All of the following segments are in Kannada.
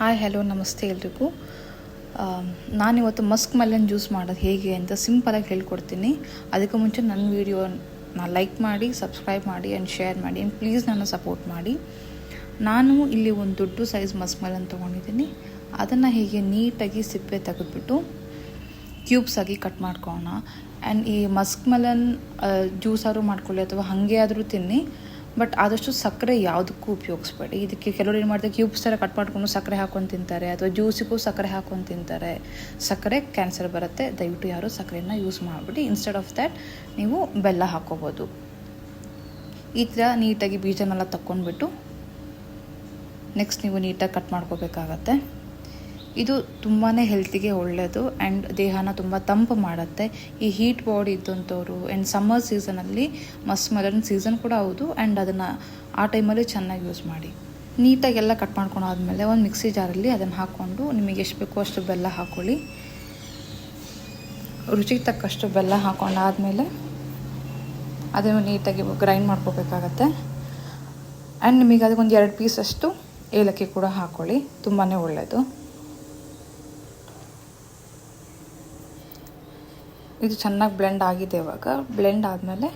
ಹಾಯ್ ಹಲೋ ನಮಸ್ತೆ ಎಲ್ರಿಗೂ. ನಾನಿವತ್ತು ಮಸ್ಕ್ ಮೆಲನ್ ಜ್ಯೂಸ್ ಮಾಡೋದು ಹೇಗೆ ಅಂತ ಸಿಂಪಲಾಗಿ ಹೇಳ್ಕೊಡ್ತೀನಿ. ಅದಕ್ಕೆ ಮುಂಚೆ ನನ್ನ ವೀಡಿಯೋನ ಲೈಕ್ ಮಾಡಿ, ಸಬ್ಸ್ಕ್ರೈಬ್ ಮಾಡಿ ಆ್ಯಂಡ್ ಶೇರ್ ಮಾಡಿ ಆ್ಯಂಡ್ ಪ್ಲೀಸ್ ನನ್ನ ಸಪೋರ್ಟ್ ಮಾಡಿ. ನಾನು ಇಲ್ಲಿ ಒಂದು ದೊಡ್ಡ ಸೈಜ್ ಮಸ್ಕ್ ಮೆಲನ್ ತೊಗೊಂಡಿದ್ದೀನಿ. ಅದನ್ನು ಹೀಗೆ ನೀಟಾಗಿ ಸಿಪ್ಪೆ ತೆಗೆದುಬಿಟ್ಟು ಕ್ಯೂಬ್ಸ್ ಆಗಿ ಕಟ್ ಮಾಡ್ಕೊಳ್ಳೋಣ. ಆ್ಯಂಡ್ ಈ ಮಸ್ಕ್ ಮೆಲನ್ ಜ್ಯೂಸಾದ್ರು ಮಾಡ್ಕೊಳ್ಳಿ ಅಥವಾ ಹಾಗೆ ಆದರೂ ತಿನ್ನಿ, ಬಟ್ ಆದಷ್ಟು ಸಕ್ಕರೆ ಯಾವುದಕ್ಕೂ ಉಪಯೋಗಿಸ್ಬೇಡಿ. ಇದಕ್ಕೆ ಕೆಲವರು ಏನು ಮಾಡ್ತಾರೆ, ಕ್ಯೂಬ್ಸ್ ಥರ ಕಟ್ ಮಾಡ್ಕೊಂಡು ಸಕ್ಕರೆ ಹಾಕ್ಕೊಂಡು ತಿಂತಾರೆ ಅಥವಾ ಜ್ಯೂಸಿಗೂ ಸಕ್ಕರೆ ಹಾಕ್ಕೊಂಡು ತಿಂತಾರೆ. ಸಕ್ಕರೆ ಕ್ಯಾನ್ಸರ್ ಬರುತ್ತೆ. ದಯವಿಟ್ಟು ಯಾರು ಸಕ್ಕರೆನ ಯೂಸ್ ಮಾಡಿಬಿಡಿ. ಇನ್ಸ್ಟೆಡ್ ಆಫ್ ದ್ಯಾಟ್ ನೀವು ಬೆಲ್ಲ ಹಾಕ್ಕೋಬೋದು. ಈ ಥರ ನೀಟಾಗಿ ಬೀಜನೆಲ್ಲ ತಕ್ಕೊಂಡ್ಬಿಟ್ಟು ನೆಕ್ಸ್ಟ್ ನೀವು ನೀಟಾಗಿ ಕಟ್ ಮಾಡ್ಕೋಬೇಕಾಗತ್ತೆ. ಇದು ತುಂಬಾ ಹೆಲ್ತಿಗೆ ಒಳ್ಳೆಯದು ಆ್ಯಂಡ್ ದೇಹನ ತುಂಬ ತಂಪು ಮಾಡುತ್ತೆ. ಈ ಹೀಟ್ ಬಾಡಿ ಇದ್ದಂಥವ್ರು ಆ್ಯಂಡ್ ಸಮ್ಮರ್ ಸೀಸನಲ್ಲಿ ಮಸ್ಕ್ ಮೆಲನ್ ಸೀಸನ್ ಕೂಡ ಹೌದು ಆ್ಯಂಡ್ ಅದನ್ನು ಆ ಟೈಮಲ್ಲಿ ಚೆನ್ನಾಗಿ ಯೂಸ್ ಮಾಡಿ. ನೀಟಾಗಿ ಎಲ್ಲ ಕಟ್ ಮಾಡ್ಕೊಂಡಾದ್ಮೇಲೆ ಒಂದು ಮಿಕ್ಸಿ ಜಾರಲ್ಲಿ ಅದನ್ನು ಹಾಕ್ಕೊಂಡು ನಿಮಗೆ ಎಷ್ಟು ಬೇಕೋ ಅಷ್ಟು ಬೆಲ್ಲ ಹಾಕ್ಕೊಳ್ಳಿ. ರುಚಿಗೆ ತಕ್ಕಷ್ಟು ಬೆಲ್ಲ ಹಾಕ್ಕೊಂಡಾದ್ಮೇಲೆ ಅದನ್ನು ನೀಟಾಗಿ ಗ್ರೈಂಡ್ ಮಾಡ್ಕೋಬೇಕಾಗತ್ತೆ. ಆ್ಯಂಡ್ ನಿಮಗೆ ಅದಕ್ಕೊಂದು 2 ಪೀಸಷ್ಟು ಏಲಕ್ಕಿ ಕೂಡ ಹಾಕ್ಕೊಳ್ಳಿ, ತುಂಬಾ ಒಳ್ಳೆಯದು. ಇದು ಚೆನ್ನಾಗಿ ಬ್ಲೆಂಡ್ ಆಗಿದೆ. ಇವಾಗ ಬ್ಲೆಂಡ್ ಆದಮೇಲೆ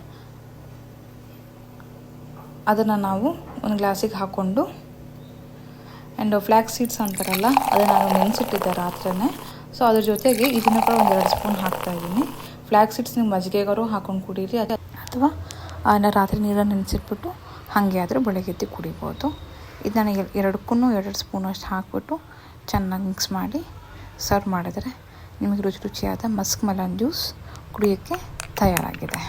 ಅದನ್ನು ನಾವು ಒಂದು ಗ್ಲಾಸಿಗೆ ಹಾಕ್ಕೊಂಡು ಆ್ಯಂಡ್ ಫ್ಲ್ಯಾಕ್ಸ್ ಸೀಡ್ಸ್ ಅಂತಾರಲ್ಲ, ಅದನ್ನು ನಾನು ನೆನೆಸಿಟ್ಟಿದ್ದೆ ರಾತ್ರಿನೇ. ಸೊ ಅದ್ರ ಜೊತೆಗೆ ಇದನ್ನು ಕೂಡ ಒಂದು 2 ಸ್ಪೂನ್ ಹಾಕ್ತಾಯಿದ್ದೀನಿ. ಫ್ಲ್ಯಾಕ್ಸ್ ಸೀಡ್ಸ್ ನೀವು ಮಜ್ಜಿಗೆಗಾರು ಹಾಕ್ಕೊಂಡು ಕುಡೀರಿ ಅಥವಾ ರಾತ್ರಿ ನೀರನ್ನು ನೆನೆಸಿಟ್ಬಿಟ್ಟು ಹಾಗೆ ಆದರೂ ಬೆಳಗ್ಗೆ ಎದ್ದು ಕುಡಿಬೋದು. ಇದು ನನಗೆ 2 ಸ್ಪೂನಷ್ಟು ಹಾಕ್ಬಿಟ್ಟು ಚೆನ್ನಾಗಿ ಮಿಕ್ಸ್ ಮಾಡಿ ಸರ್ವ್ ಮಾಡಿದರೆ ನಿಮಗೆ ರುಚಿಯಾದ ಮಸ್ಕ್ ಮೆಲನ್ ಜ್ಯೂಸ್ ಕುಡಿಯೋಕ್ಕೆ ತಯಾರಾಗಿದೆ.